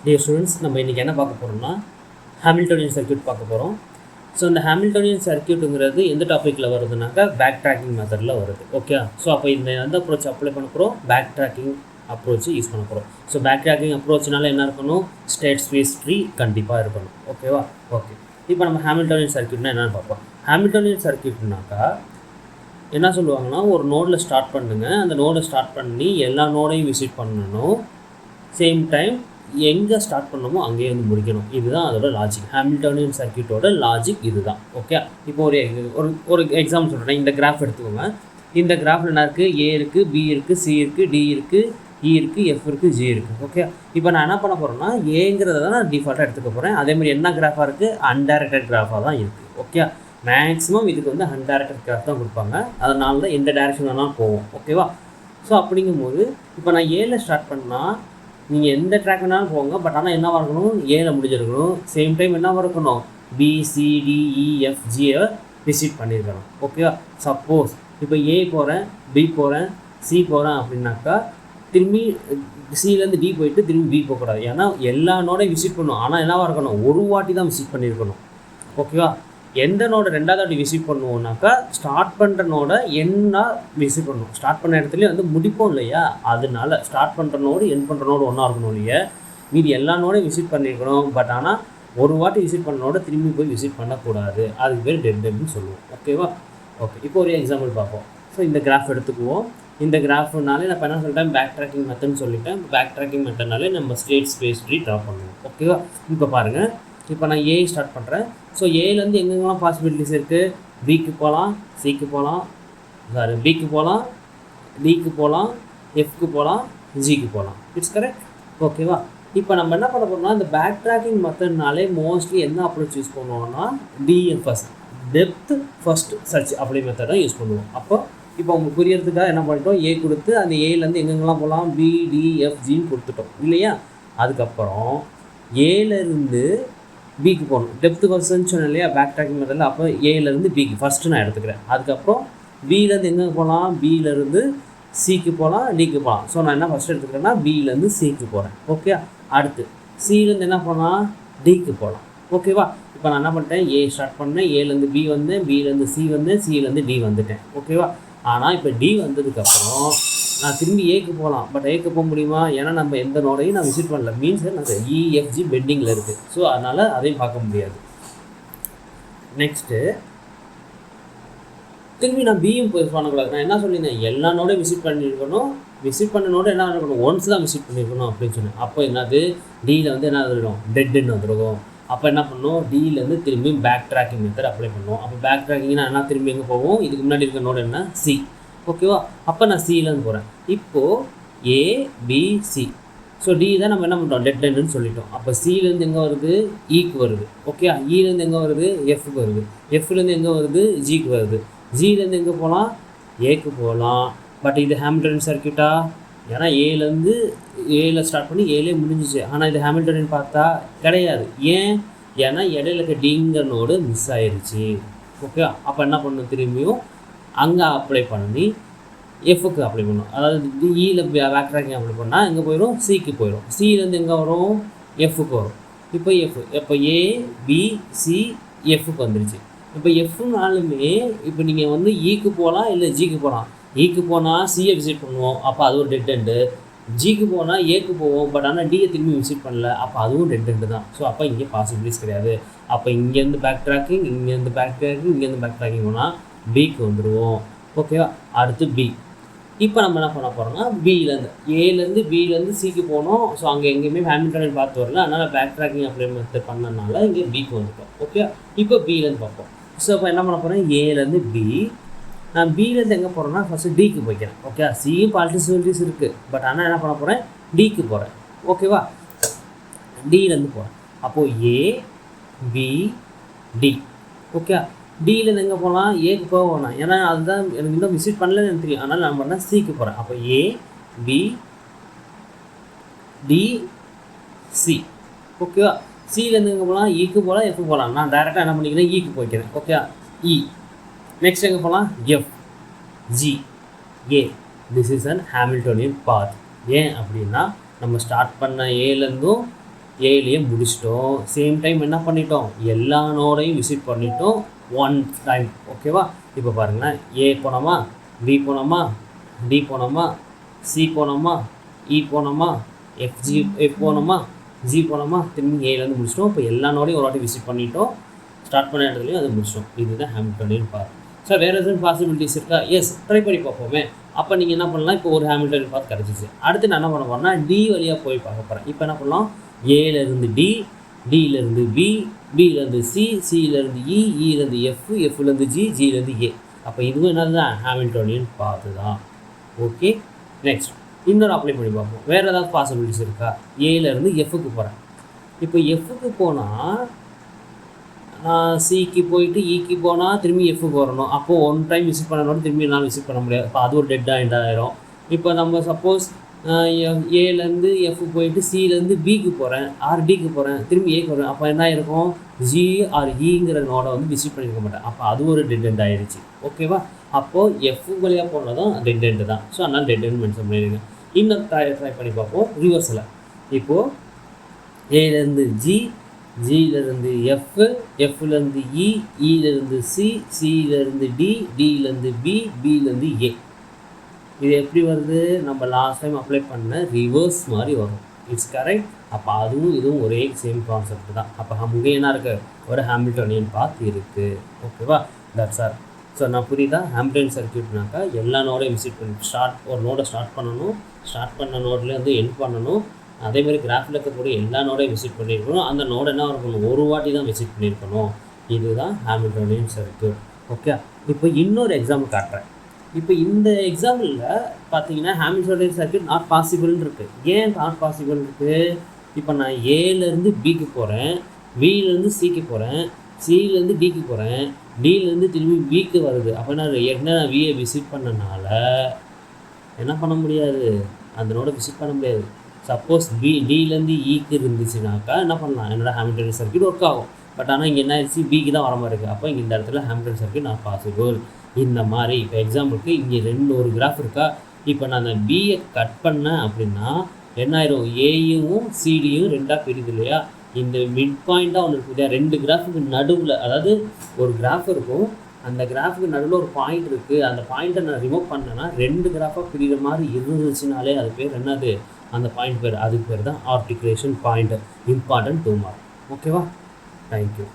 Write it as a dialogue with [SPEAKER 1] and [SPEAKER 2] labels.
[SPEAKER 1] Dear students, நம்ம இன்னைக்கு என்ன பார்க்க போறோம்னா Hamiltonian Circuit பார்க்க போறோம். ஸோ இந்த Hamiltonian Circuitங்கிறது எந்த டாப்பிக்கில் வருதுனாக்கா பேக் ட்ராக்கிங் மெத்தடில் வருது. ஓகே, ஸோ அப்போ இந்த எந்த அப்ரோச் அப்ளை பண்ண போகிறோம்? பேக் ட்ராக்கிங் அப்ரோச் யூஸ் பண்ண போகிறோம். ஸோ பேக் ட்ராக்கிங் அப்ரோச்னால என்ன இருக்கணும்? ஸ்டேட் ஸ்பேஸ் ட்ரீ கண்டிப்பாக இருக்கணும். ஓகேவா? ஓகே, இப்போ நம்ம Hamiltonian Circuitனா என்னென்னு பார்ப்போம். Hamiltonian Circuitனாக்கா என்ன சொல்லுவாங்கன்னா, ஒரு நோடில் ஸ்டார்ட் பண்ணுங்க, அந்த நோடை ஸ்டார்ட் பண்ணி எல்லா நோடையும் விசிட் பண்ணணும். சேம் டைம் எங்கே ஸ்டார்ட் பண்ணணுமோ அங்கேயே வந்து முடிக்கணும். இதுதான் அதோட லாஜிக். Hamiltonian சர்க்யூட்டோட லாஜிக் இதுதான். ஓகே, இப்போ ஒரு எக்ஸாம்பிள் சொல்கிறேன். இந்த கிராஃப் எடுத்துக்கோங்க. இந்த கிராஃபில் என்ன இருக்குது? ஏ இருக்குது, பி இருக்குது, சி இருக்குது, டி இருக்குது, இ இருக்குது, எஃப் இருக்குது, ஜி இருக்குது. ஓகே, இப்போ நான் என்ன பண்ண போகிறேன்னா, ஏங்கிறத தான் நான் டிஃபால்ட்டாக எடுத்துக்க போகிறேன். அதேமாதிரி என்ன கிராஃபாக இருக்குது? அன்டைரக்டட் கிராஃபாக தான் இருக்குது. ஓகே, மேக்ஸிமம் இதுக்கு வந்து அன்டைரக்டட் கிராஃப் தான் கொடுப்பாங்க. அதனால தான் எந்த டைரக்ஷன் வேணாலும் போவோம். ஓகேவா? ஸோ அப்படிங்கும்போது இப்போ நான் ஏல ஸ்டார்ட் பண்ணால் நீங்கள் எந்த ட்ராக் வேணாலும் போங்க, பட் ஆனால் என்னவாக இருக்கணும்? ஏல முடிஞ்சிருக்கணும். சேம் டைம் என்னவாக இருக்கணும்? பிசிடிஇஎஃப்ஜியை விசிட் பண்ணியிருக்கணும். ஓகேவா? சப்போஸ் இப்போ ஏ போகிறேன், பி போகிறேன், சி போகிறேன் அப்படின்னாக்கா திரும்பி சிலேருந்து டி போயிட்டு திரும்பி பி போகக்கூடாது. ஏன்னா எல்லா நோடையும் விசிட் பண்ணணும். ஆனால் என்னவாக இருக்கணும்? ஒரு வாட்டி தான் விசிட் பண்ணியிருக்கணும். ஓகேவா? எந்த நோடை ரெண்டாவது வாட்டி விசிட் பண்ணுவோம்னாக்கா ஸ்டார்ட் பண்ணுற நோடை என்ன விசிட் பண்ணணும். ஸ்டார்ட் பண்ண இடத்துலேயே வந்து முடிப்போம் இல்லையா? அதனால ஸ்டார்ட் பண்ணுற நோடு என் பண்ணுற நோடு ஒன்றா இருக்கணும் இல்லையா? மீதி எல்லா நோடையும் விசிட் பண்ணியிருக்கணும். பட் ஆனால் ஒரு வாட்டி விசிட் பண்ண நோட திரும்பி போய் விசிட் பண்ணக்கூடாது. அதுக்கு பேர் டெட் எண்ட்னு சொல்லுவோம். ஓகேவா? ஓகே, இப்போ ஒரு எக்ஸாம்பிள் பார்ப்போம். ஸோ இந்த கிராஃப் எடுத்துக்குவோம். இந்த கிராஃப்னாலே நான் என்ன சொல்லிட்டேன்? பேக் ட்ராக்கிங் மெத்தட்னு சொல்லிட்டேன். பேக் ட்ராக்கிங் மெத்தட்னாலே நம்ம ஸ்டேட் ஸ்பேஸ் ட்ரீ ட்ரா பண்ணுவோம். ஓகேவா? இப்போ பாருங்கள், இப்போ நான் ஏ ஸ்டார்ட் பண்ணுறேன். ஸோ ஏலேருந்து எங்கெங்கெல்லாம் பாசிபிலிட்டிஸ் இருக்குது? பிக்கு போகலாம், சிக்கு போகலாம், பிக்கு போகலாம், டிக்கு போகலாம், எஃப்க்கு போகலாம், ஜிக்கு போகலாம். It's correct. ஓகேவா? இப்போ நம்ம என்ன பண்ண போகிறோம்னா, இந்த பேக் ட்ராக்கிங் மெத்தட்னாலே மோஸ்ட்லி என்ன அப்ரோச் யூஸ் பண்ணுவோம்னா டிஎஃப்எஸ், டெப்த் ஃபர்ஸ்ட் சர்ச் அப்படி மெத்தடாக யூஸ் பண்ணுவோம். அப்போ இப்போ உங்களுக்கு புரியறதுக்காக என்ன பண்ணிட்டோம்? ஏ கொடுத்து அந்த ஏலேருந்து எங்கெங்கெல்லாம் போகலாம்? பிடிஎஃப்ஜின்னு கொடுத்துட்டோம் இல்லையா? அதுக்கப்புறம் ஏலேருந்து பிக்கு போகணும். டெப்த்து ஃபர்ஸ்ட்னு சொன்னேன் இல்லையா பேக் ட்ராக்கிங் மெத்தடில். அப்போ ஏலேருந்து பிக்கு ஃபஸ்ட்டு நான் எடுத்துக்கிறேன். அதுக்கப்புறம் பிலேருந்து எங்கே போகலாம்? பியிலேருந்து சிக்கு போகலாம், டிக்கு போகலாம். ஸோ நான் என்ன ஃபஸ்ட்டு எடுத்துக்கிறேன்னா பியிலேருந்து சிக்கு போகிறேன். ஓகே, அடுத்து சிலேருந்து என்ன போகலாம்? டிக்கு போகலாம். ஓகேவா? இப்போ நான் என்ன பண்ணிட்டேன்? ஏ ஸ்டார்ட் பண்ணேன், ஏலேருந்து பி வந்தேன், பிலேருந்து சி வந்தேன், சிலேருந்து டி வந்துட்டேன். ஓகேவா? ஆனால் இப்போ டி வந்ததுக்கப்புறம் நான் திரும்பி ஏக்கு போகலாம். பட் ஏக்கு போக முடியுமா? ஏன்னா நம்ம எந்த நோடையும் நான் விசிட் பண்ணல. மீன்ஸ் நான் இஎஃப்ஜி பெண்டிங்கில் இருக்குது. ஸோ அதனால் அதையும் பார்க்க முடியாது. நெக்ஸ்ட்டு திரும்பி நான் பியும் போய் பண்ணக்கூடாது. நான் என்ன சொல்லியிருந்தேன்? எல்லா நோடையும் விசிட் பண்ணியிருக்கணும். விசிட் பண்ண நோட என்ன இருக்கணும்? ஒன்ஸ் தான் விசிட் பண்ணியிருக்கணும் அப்படின்னு சொன்னேன். அப்போ என்னது? டியில் வந்து என்ன வந்துடும்? டெட்டுன்னு வந்துருக்கும். அப்போ என்ன பண்ணணும்? டியிலேருந்து திரும்பி பேக் ட்ராக்கிங் மெத்தட் அப்ளை பண்ணுவோம். அப்போ பேக் ட்ராக்கிங்னா என்ன? திரும்பி எங்கே போவோம்? இதுக்கு முன்னாடி இருக்க நோடு என்ன? சி. ஓகேவா? அப்போ நான் சிலேருந்து போகிறேன். இப்போது ஏபிசி. ஸோ டி தான் நம்ம என்ன பண்ணுறோம்? டெட் எண்டுன்னு சொல்லிட்டோம். அப்போ சிலேருந்து எங்கே வருது? ஈக்கு வருது. ஓகே, இலேருந்து எங்கே வருது? எஃப்க்கு வருது. எஃப்லேருந்து எங்கே வருது? ஜிக்கு வருது. ஜிலேருந்து எங்கே போகலாம்? ஏக்கு போகலாம். பட் இது ஹாமில்டனியன் சர்க்யூட்டா? ஏன்னா ஏல ஸ்டார்ட் பண்ணி ஏலே முடிஞ்சிச்சு. ஆனால் இது ஹாமில்டனியன் பார்த்தா கிடையாது. ஏன்? ஏன்னா இடையில இருக்க டிங்கிற நோடு மிஸ் ஆயிடுச்சு. ஓகே, அப்போ என்ன பண்ணணும்? திரும்பியும் அங்கே அப்ளை பண்ணி எஃப்க்கு அப்ளை பண்ணணும். அதாவது இயில் பேக் ட்ராக்கிங் அப்ளை பண்ணால் எங்கே போயிடும்? சிக்கு போயிடும். சிலேருந்து எங்கே வரும்? எஃப்க்கு வரும். இப்போ இப்போ ஏ பி சி எஃப்க்கு வந்துருச்சு. இப்போ எஃப்னாலுமே இப்போ நீங்கள் வந்து ஈக்கு போகலாம், இல்லை ஜிக்கு போகலாம். ஈக்கு போனால் சியை விசிட் பண்ணுவோம். அப்போ அது ஒரு டெட் எண்டு. ஜிக்கு போனால் ஏக்கு போவோம். பட் ஆனால் டியை திரும்பி விசிட் பண்ணல. அப்போ அதுவும் டெட் எண்டு தான். ஸோ அப்போ இங்கே பாசிபிலிட்டிஸ் கிடையாது. அப்போ இங்கேருந்து பேக் ட்ராக்கிங், இங்கேருந்து பேக் ட்ராக்கிங், இங்கேருந்து பேக் ட்ராக்கிங் போனால் பிக்கு வந்துடுவோம். ஓகேவா? அடுத்து பி. இப்போ நம்ம என்ன பண்ண போகிறோம்னா பியிலேருந்து ஏலேருந்து பியிலேருந்து சிக்கு போனோம். ஸோ அங்கே எங்கேயுமே ஹாமில்டனியன் பார்த்து வரல. அதனால் பேக் ட்ராக்கிங் அப்ளை மெத்தட் பண்ணனால இங்கே பிக்கு வந்துட்டோம். ஓகே, இப்போ பியிலேருந்து பார்ப்போம். ஸோ இப்போ என்ன பண்ண போகிறேன்? ஏலேருந்து பி. நான் பியிலேருந்து எங்கே போகிறேன்னா ஃபஸ்ட்டு டிக்கு போய்க்கிறேன். ஓகே, சியும் பாசிபிலிட்டிஸ் இருக்குது. பட் ஆனால் என்ன பண்ண போகிறேன்? டிக்கு போகிறேன். ஓகேவா? டியிலேருந்து போகிறேன். அப்போது ஏ பி டி. ஓகே, டியிலேருந்து எங்கே போகலாம்? ஏக்கு போகணும். ஏன்னா அதுதான் எனக்கு இன்னும் விசிட் பண்ணலன்னு எனக்கு தெரியும். அதனால் நான் பண்ணேன் சிக்கு போகிறேன். அப்போ ஏ பி டி சி. ஓகேவா? சிலேருந்து எங்கே போகலாம்? ஈக்கு போகலாம், எஃப்க்கு போகலாம். நான் டேரெக்டாக என்ன பண்ணிக்கிறேன்? ஈக்கு போய்க்கிறேன். ஓகே, இ. நெக்ஸ்ட் எங்கே போகலாம்? F G A. This is an Hamiltonian path. ஏன் அப்படின்னா நம்ம ஸ்டார்ட் பண்ண ஏலேருந்தும் ஏலேயே முடிச்சிட்டோம். சேம் டைம் என்ன பண்ணிட்டோம், எல்லா நோடையும் விசிட் பண்ணிட்டோம் ஒன் டைம். ஓகேவா? இப்போ பாருங்களேன், ஏ போனோமா, பி போனோமா, டி போனோமா, சி போனோமா, இ போனோமா, எஃப் போனோமா, ஜி போனோமா, திரும்பி ஏலேருந்து முடிச்சிட்டோம். இப்போ எல்லா நோடையும் ஒரு வாட்டி விசிட் பண்ணிட்டோம், ஸ்டார்ட் பண்ண இடத்துலையும் அதை முடிச்சிட்டோம். இதுதான் ஹாமில்டோனியன் பாத். ஸோ வேறு எதுவும் பாசிபிலிட்டிஸ் இருக்கா? எஸ், ட்ரை பண்ணி பார்ப்போமே. அப்போ நீங்கள் என்ன பண்ணலாம், இப்போ ஒரு ஹாமில்டோனியன் பாத் கிடச்சிச்சு. அடுத்து நான் என்ன பண்ண போகிறேன்னா டி வழியாக போய் பார்க்க போகிறேன். இப்போ என்ன பண்ணலாம், ஏலேருந்து டி, டியிலேருந்து பி, பியிலேருந்து சி, சியிலேருந்து இ, இலேருந்து எஃப், எஃப்லேருந்து ஜி, ஜிலேருந்து ஏ. அப்போ இதுவும் என்னது தான், ஹாமில்டோனியன் பாத்து தான். ஓகே, நெக்ஸ்ட் இன்னொரு அப்ளை பண்ணி பார்ப்போம். வேறு ஏதாவது பாசிபிலிட்டிஸ் இருக்கா? ஏலேருந்து எஃப்க்கு போகிறேன். இப்போ எஃப்க்கு போனால் சிக்கு போயிட்டு இக்கு போனால் திரும்பி எஃப்க்கு வரணும். அப்போது ஒன் டைம் விசிட் பண்ணணும், திரும்பி என்னால் விசிட் பண்ண முடியாது. அப்போ அது ஒரு டெட் ஆயிரும். இப்போ நம்ம சப்போஸ் ஏலேருந்து எஃப் போயிட்டு சிலேருந்து பிக்கு போகிறேன், ஆர் டிக்கு போகிறேன், திரும்பி ஏக்கு போகிறேன். அப்போ என்ன இருக்கும், ஜி ஆர் இங்கிற நோடை வந்து விசிட் பண்ணியிருக்க மாட்டேன். அப்போ அது ஒரு டெட் ஆயிடுச்சு. ஓகேவா? அப்போது எஃப் வழியாக போனதும் டெட் தான். ஸோ அதனால் டெட் மென்ஷன் பண்ணியிருக்கேன். இன்னும் ட்ரை பண்ணி பார்ப்போம் ரிவர்ஸில். இப்போது ஏலேருந்து ஜி, ஜியிலேருந்து எஃப், எஃப்லேருந்து இ, இலேருந்து சி, சியிலேருந்து டி, டியிலேருந்து பி, பியிலேருந்து ஏ. இது எப்படி வருது, நம்ம லாஸ்ட் டைம் அப்ளை பண்ண ரிவர்ஸ் மாதிரி வரும். It's correct. அப்போ அதுவும் இதுவும் ஒரே சேம் கான்செப்ட் தான். அப்போ அங்கே என்ன இருக்குது, ஒரு ஹாமில்டோனியன் பாத் இருக்குது. ஓகேவா? That's R. ஸோ நான் புரியுதா, ஹாமில்டோனியன் சர்க்யூட்னாக்கா எல்லா நோடையும் விசிட் பண்ணி ஒரு நோடை ஸ்டார்ட் பண்ணணும், ஸ்டார்ட் பண்ண நோட்லேருந்து எண்ட் பண்ணணும். அதேமாதிரி கிராஃபில் இருக்கக்கூடிய எல்லா நோடையும் விசிட் பண்ணியிருக்கணும். அந்த நோடை என்ன இருக்கணும், ஒரு வாட்டி தான் விசிட் பண்ணியிருக்கணும். இதுதான் ஹாமில்டோனியன் சர்க்யூட். ஓகே, இப்போ இன்னொரு எக்ஸாம்பிள் காட்டுறேன். இப்போ இந்த எக்ஸாம்பிளில் பார்த்தீங்கன்னா ஹாமில்டோனியன் சர்க்யூட் நாட் பாசிபிள்னு இருக்குது. ஏன் நாட் பாசிபிள் இருக்குது? இப்போ நான் ஏலேருந்து பிக்கு போகிறேன், பியிலேருந்து சிக்கு போகிறேன், சியிலேருந்து டிக்கு போகிறேன், டியிலேருந்து திரும்பி பிக்கு வருது. அப்போ நான் வியை விசிட் பண்ணனால என்ன பண்ண முடியாது, அந்த நோடை விசிட் பண்ண முடியாது. சப்போஸ் டியிலேருந்து ஈக்கு இருந்துச்சுனாக்கா என்ன பண்ணலாம், என்னோடய ஹாமில்டோனியன் சர்க்யூட் ஒர்க் ஆகும். பட் ஆனால் இங்கே என்ன ஆயிடுச்சு, பிக்கு தான் வர மாதிரி இருக்குது. அப்போ இங்கே இந்த இடத்துல ஹாமில்டோனியன் சர்க்யூட் நாட் பாசிபிள். இந்த மாதிரி இப்போ எக்ஸாம்பிளுக்கு இங்கே ஒரு கிராஃப் இருக்கா. இப்போ நான் அந்த பியை கட் பண்ணேன் அப்படின்னா என்ன ஆயிரும், ஏயும் சிடியும் ரெண்டாக பிரியுது இல்லையா. இந்த மிட் பாயிண்ட்டாக ஒன்று இருக்குது இல்லையா, ரெண்டு கிராஃபுக்கு நடுவில், அதாவது ஒரு கிராஃப் இருக்கும், அந்த கிராஃபுக்கு நடுவில் ஒரு பாயிண்ட் இருக்குது. அந்த பாயிண்ட்டை நான் ரிமூவ் பண்ணேன்னா ரெண்டு கிராஃபாக பிரிகிற மாதிரி இருந்துச்சுனாலே அது பேர் என்னது, அந்த பாயிண்ட் பேர், அதுக்கு பேர் தான் ஆர்டிகுலேஷன் பாயிண்ட். Important 2 mark. ஓகேவா? தேங்க்யூ.